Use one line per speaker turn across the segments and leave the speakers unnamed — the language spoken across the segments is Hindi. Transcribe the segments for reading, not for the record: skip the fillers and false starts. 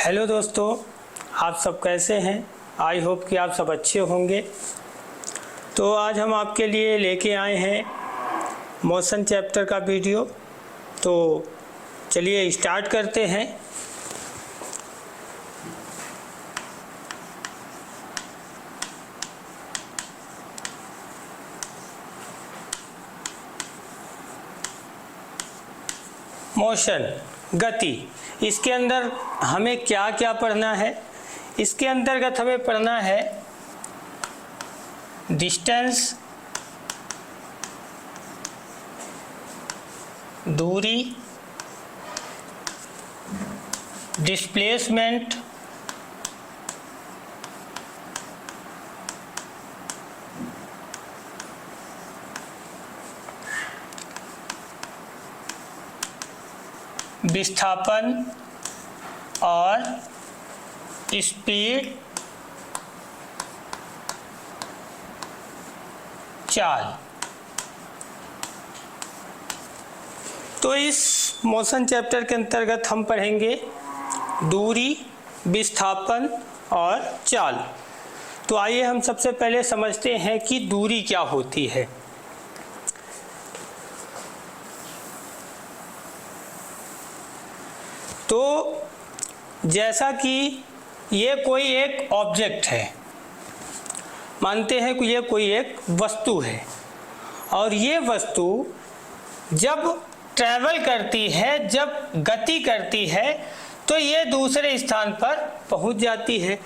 हेलो दोस्तों, आप सब कैसे हैं। आई होप कि आप सब अच्छे होंगे। तो आज हम आपके लिए लेके आए हैं मोशन चैप्टर का वीडियो। तो चलिए स्टार्ट करते हैं। मोशन गति, इसके अंदर हमें क्या क्या पढ़ना है। इसके अंतर्गत हमें पढ़ना है डिस्टेंस, दूरी, डिस्प्लेसमेंट, विस्थापन और स्पीड, चाल। तो इस मोशन चैप्टर के अंतर्गत हम पढ़ेंगे दूरी, विस्थापन और चाल। तो आइए हम सबसे पहले समझते हैं कि दूरी क्या होती है। तो जैसा कि ये कोई एक ऑब्जेक्ट है, मानते हैं कि ये कोई एक वस्तु है, और ये वस्तु जब ट्रैवल करती है, जब गति करती है, तो ये दूसरे स्थान पर पहुंच जाती है।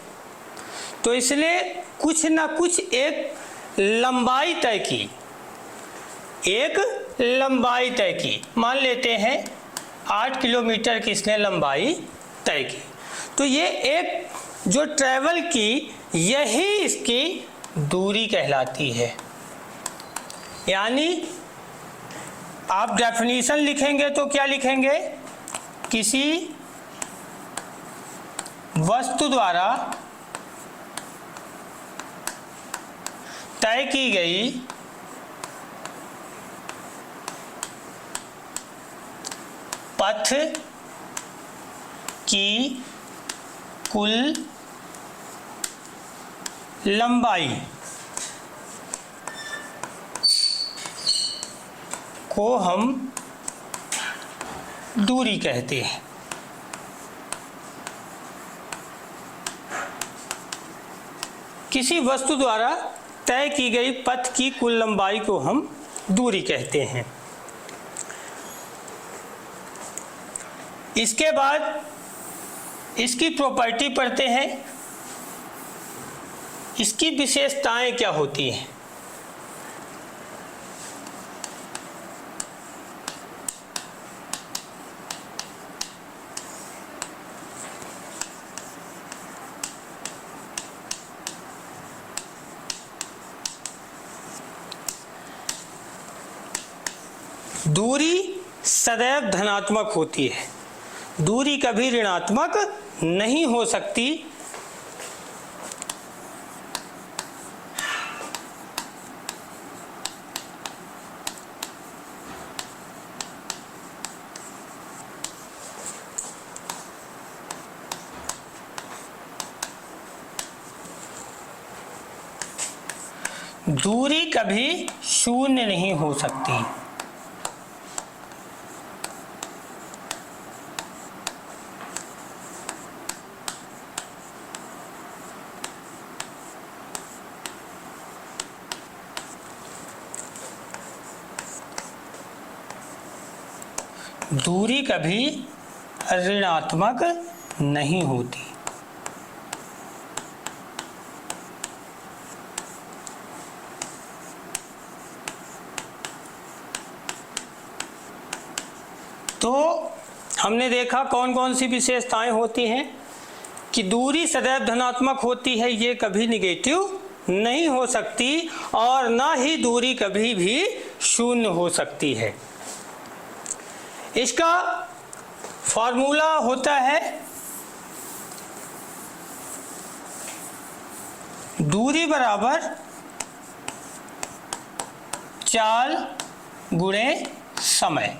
तो इसलिए कुछ ना कुछ एक लंबाई तय की, मान लेते हैं 8 किलोमीटर की इसने लंबाई तय की। तो ये एक जो ट्रैवल की, यही इसकी दूरी कहलाती है। यानी आप डेफिनेशन लिखेंगे तो क्या लिखेंगे? किसी वस्तु द्वारा तय की गई पथ की कुल लंबाई को हम दूरी कहते हैं। किसी वस्तु द्वारा तय की गई पथ की कुल लंबाई को हम दूरी कहते हैं। इसके बाद इसकी प्रॉपर्टी पढ़ते हैं। इसकी विशेषताएं क्या होती हैं। दूरी सदैव धनात्मक होती है, दूरी कभी ऋणात्मक नहीं हो सकती। दूरी कभी शून्य नहीं हो सकती। दूरी कभी ऋणात्मक नहीं होती। तो हमने देखा कौन कौन सी विशेषताएं होती हैं कि दूरी सदैव धनात्मक होती है, ये कभी निगेटिव नहीं हो सकती, और ना ही दूरी कभी भी शून्य हो सकती है। इसका फॉर्मूला होता है दूरी बराबर चाल गुणे समय।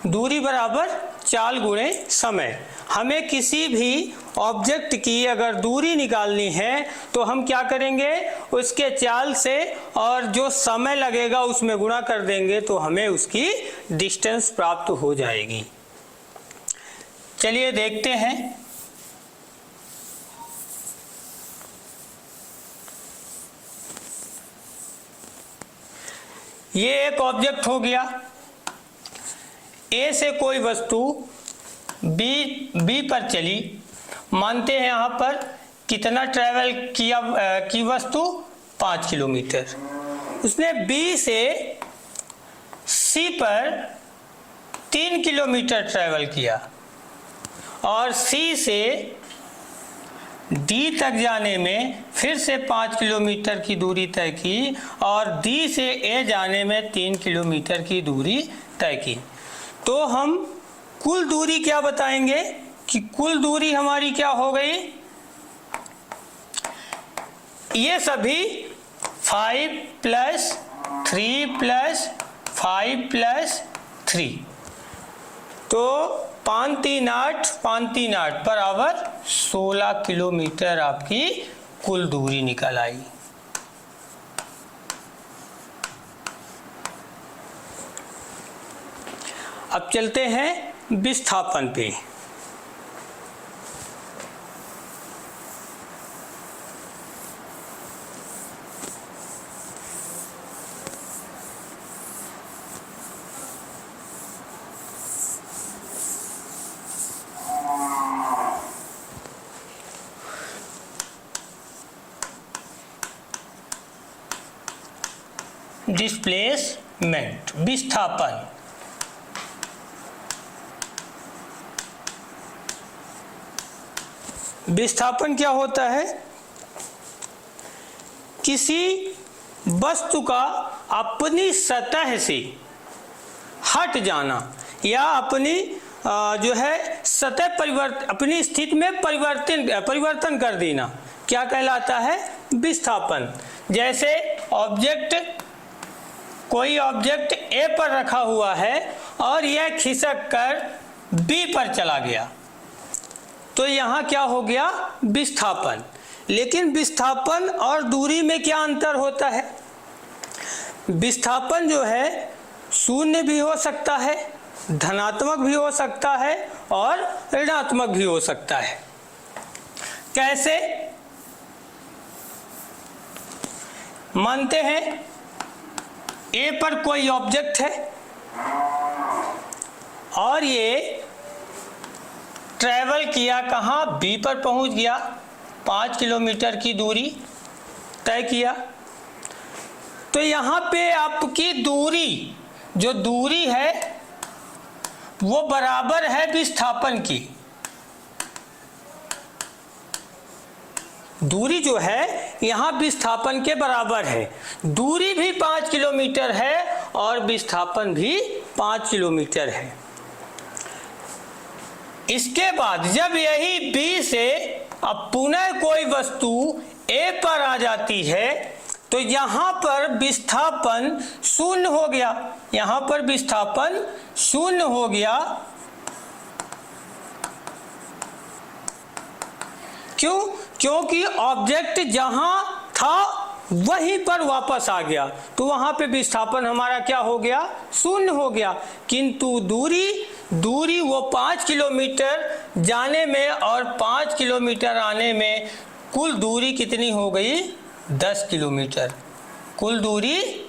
दूरी बराबर चाल गुणे समय। हमें किसी भी ऑब्जेक्ट की अगर दूरी निकालनी है तो हम क्या करेंगे, उसके चाल से और जो समय लगेगा उसमें गुणा कर देंगे तो हमें उसकी डिस्टेंस प्राप्त हो जाएगी। चलिए देखते हैं। ये एक ऑब्जेक्ट हो गया। ए से कोई वस्तु बी पर चली, मानते हैं यहाँ पर कितना ट्रैवल किया की वस्तु 5 किलोमीटर। उसने बी से सी पर 3 किलोमीटर ट्रैवल किया और सी से डी तक जाने में फिर से 5 किलोमीटर की दूरी तय की और डी से ए जाने में 3 किलोमीटर की दूरी तय की। तो हम कुल दूरी क्या बताएंगे कि कुल दूरी हमारी क्या हो गई, ये सभी 5 + 3 + 5 + 3, तो 5 3 8 5 3 8 बराबर 16 किलोमीटर आपकी कुल दूरी निकल आई। अब चलते हैं विस्थापन पे। डिस्प्लेसमेंट, विस्थापन। विस्थापन क्या होता है, किसी वस्तु का अपनी सतह से हट जाना या अपनी जो है सतह अपनी स्थिति में परिवर्तन कर देना क्या कहलाता है, विस्थापन। जैसे कोई ऑब्जेक्ट ए पर रखा हुआ है और यह खिसक कर बी पर चला गया तो यहाँ क्या हो गया, विस्थापन। लेकिन विस्थापन और दूरी में क्या अंतर होता है, विस्थापन जो है शून्य भी हो सकता है, धनात्मक भी हो सकता है और ऋणात्मक भी हो सकता है। कैसे, मानते हैं ए पर कोई ऑब्जेक्ट है और ये ट्रैवल किया, कहाँ, बी पर पहुंच गया, 5 किलोमीटर की दूरी तय किया। तो यहाँ पे आपकी दूरी, जो दूरी है वो बराबर है विस्थापन की। दूरी जो है यहाँ विस्थापन के बराबर है। दूरी भी 5 किलोमीटर है और विस्थापन भी 5 किलोमीटर है। इसके बाद जब यही बी से अब पुनः कोई वस्तु ए पर आ जाती है तो यहाँ पर विस्थापन शून्य हो गया, यहाँ पर विस्थापन शून्य हो गया। क्यों? क्योंकि ऑब्जेक्ट जहां था वहीं पर वापस आ गया तो वहां पे विस्थापन हमारा क्या हो गया, शून्य हो गया। किंतु दूरी वो 5 किलोमीटर जाने में और 5 किलोमीटर आने में कुल दूरी कितनी हो गई, 10 किलोमीटर। कुल दूरी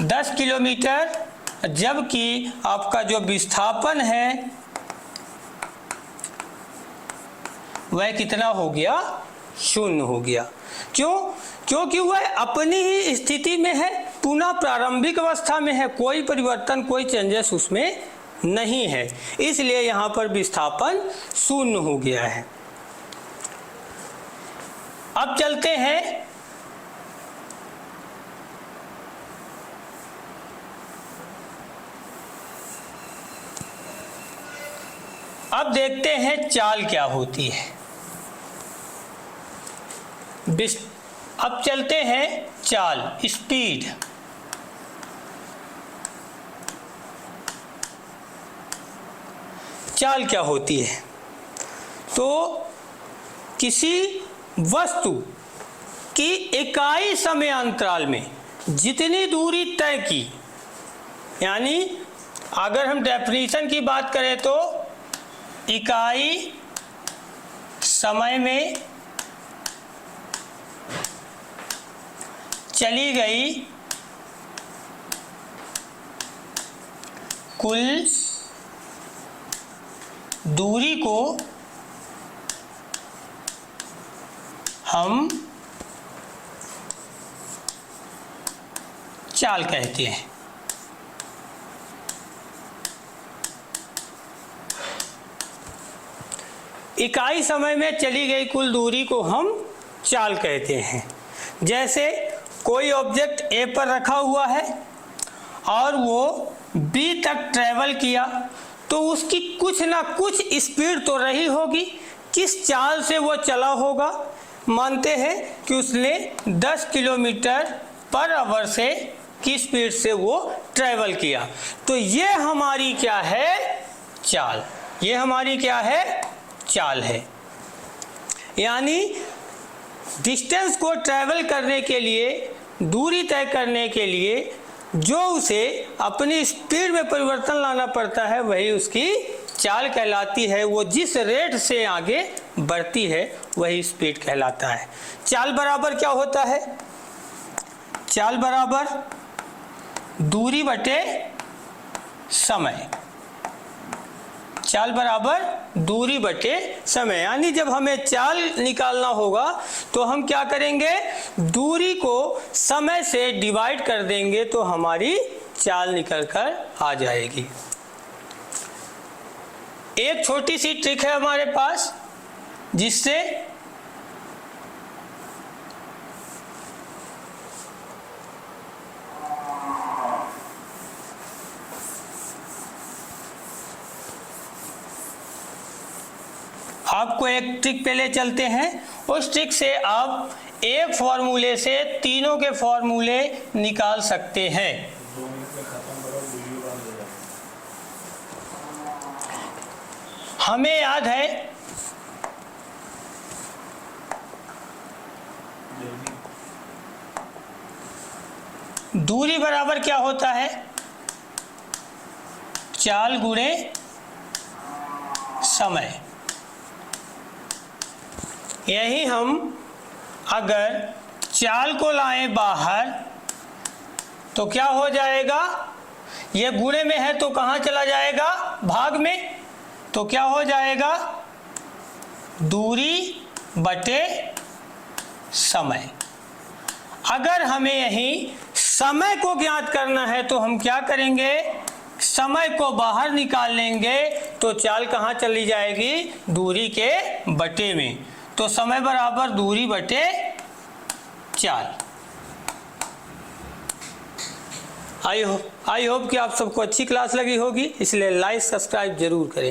10 किलोमीटर, जबकि आपका जो विस्थापन है वह कितना हो गया, शून्य हो गया। क्यों? क्योंकि वह अपनी ही स्थिति में है, पुनः प्रारंभिक अवस्था में है, कोई परिवर्तन, कोई चेंजेस उसमें नहीं है, इसलिए यहाँ पर विस्थापन शून्य हो गया है। अब चलते हैं अब देखते हैं चाल क्या होती है। अब चलते हैं चाल, स्पीड। चाल क्या होती है। तो किसी वस्तु की इकाई समय अंतराल में जितनी दूरी तय की, यानी अगर हम डेफिनेशन की बात करें तो इकाई समय में चली गई कुल दूरी को हम चाल कहते हैं। इकाई समय में चली गई कुल दूरी को हम चाल कहते हैं। जैसे कोई ऑब्जेक्ट ए पर रखा हुआ है और वो बी तक ट्रेवल किया, तो उसकी कुछ ना कुछ स्पीड तो रही होगी। किस चाल से वो चला होगा? मानते हैं कि उसने 10 किलोमीटर पर आवर से की स्पीड से वो ट्रेवल किया, तो ये हमारी क्या है? चाल। ये हमारी क्या है? चाल है। यानी डिस्टेंस को ट्रेवल करने के लिए, दूरी तय करने के लिए जो उसे अपनी स्पीड में परिवर्तन लाना पड़ता है वही उसकी चाल कहलाती है। वो जिस रेट से आगे बढ़ती है वही स्पीड कहलाता है। चाल बराबर क्या होता है? चाल बराबर दूरी बटे समय। चाल बराबर दूरी बटे समय। यानी जब हमें चाल निकालना होगा तो हम क्या करेंगे? दूरी को समय से डिवाइड कर देंगे तो हमारी चाल निकल कर आ जाएगी। एक छोटी सी ट्रिक है हमारे पास जिससे आपको एक ट्रिक पे ले चलते हैं। उस ट्रिक से आप एक फॉर्मूले से तीनों के फॉर्मूले निकाल सकते हैं। हमें याद है दूरी बराबर क्या होता है? चाल गुणे समय। यही हम अगर चाल को लाएं बाहर तो क्या हो जाएगा? ये गुणे में है तो कहाँ चला जाएगा? भाग में। तो क्या हो जाएगा? दूरी बटे समय। अगर हमें यही समय को ज्ञात करना है तो हम क्या करेंगे? समय को बाहर निकाल लेंगे तो चाल कहाँ चली जाएगी? दूरी के बटे में। तो समय बराबर दूरी बटे चाल। आई होप कि आप सबको अच्छी क्लास लगी होगी, इसलिए लाइक सब्सक्राइब जरूर करें।